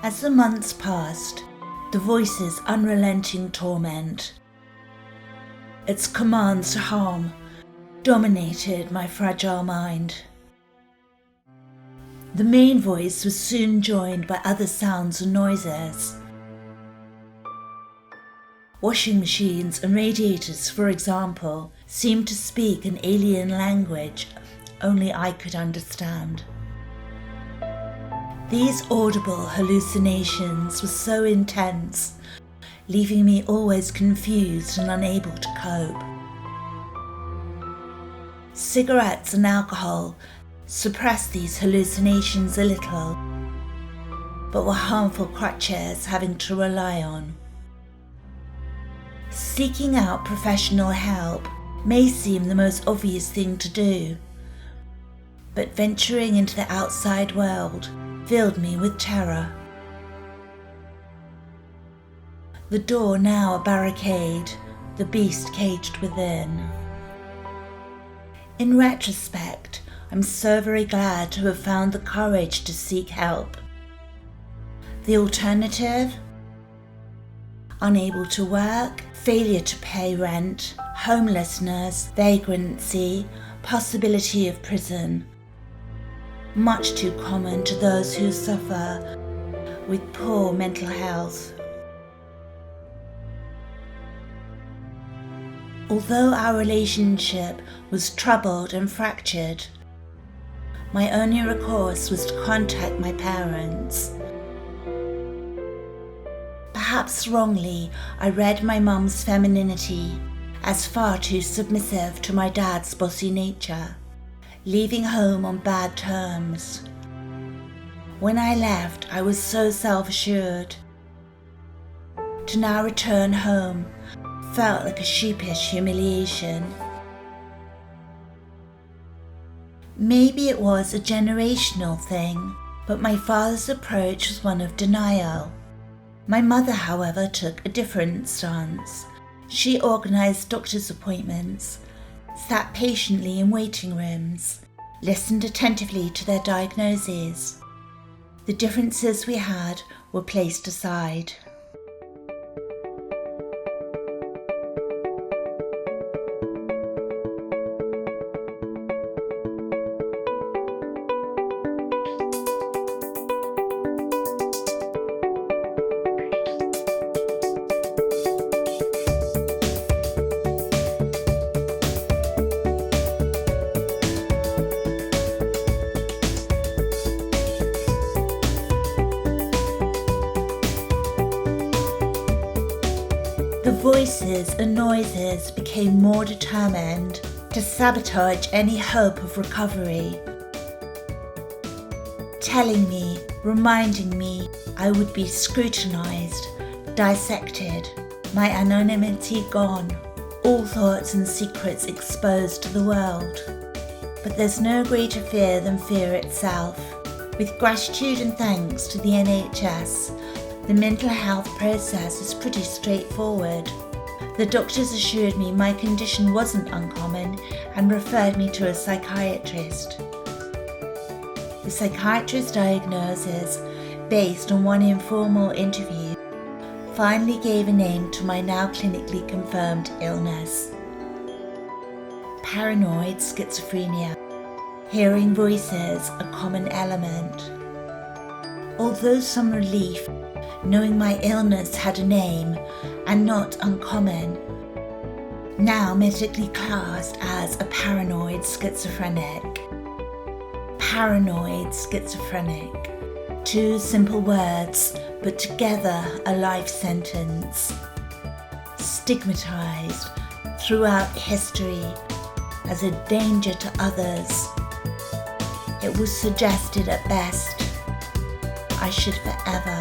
As the months passed, the voice's unrelenting torment, its commands to harm, dominated my fragile mind. The main voice was soon joined by other sounds and noises. Washing machines and radiators, for example, seemed to speak an alien language only I could understand. These audible hallucinations were so intense, leaving me always confused and unable to cope. Cigarettes and alcohol suppressed these hallucinations a little, but were harmful crutches having to rely on. Seeking out professional help may seem the most obvious thing to do, but venturing into the outside world filled me with terror. The door now a barricade, the beast caged within. In retrospect, I'm so very glad to have found the courage to seek help. The alternative? Unable to work, failure to pay rent, homelessness, vagrancy, possibility of prison. Much too common to those who suffer with poor mental health. Although our relationship was troubled and fractured, my only recourse was to contact my parents. Perhaps wrongly, I read my mum's femininity as far too submissive to my dad's bossy nature, leaving home on bad terms. When I left, I was so self-assured. To now return home felt like a sheepish humiliation. Maybe it was a generational thing, but my father's approach was one of denial. My mother, however, took a different stance. She organised doctor's appointments, sat patiently in waiting rooms, listened attentively to their diagnoses. The differences we had were placed aside. The voices and noises became more determined to sabotage any hope of recovery, telling me, reminding me I would be scrutinized, dissected, my anonymity gone, all thoughts and secrets exposed to the world. But there's no greater fear than fear itself. With gratitude and thanks to the NHS, the mental health process is pretty straightforward. The doctors assured me my condition wasn't uncommon and referred me to a psychiatrist. The psychiatrist's diagnosis, based on one informal interview, finally gave a name to my now clinically confirmed illness. Paranoid schizophrenia. Hearing voices a common element. Although some relief, knowing my illness had a name and not uncommon, now medically classed as a paranoid schizophrenic. Paranoid schizophrenic. Two simple words, but together a life sentence. Stigmatized throughout history as a danger to others. It was suggested at best I should forever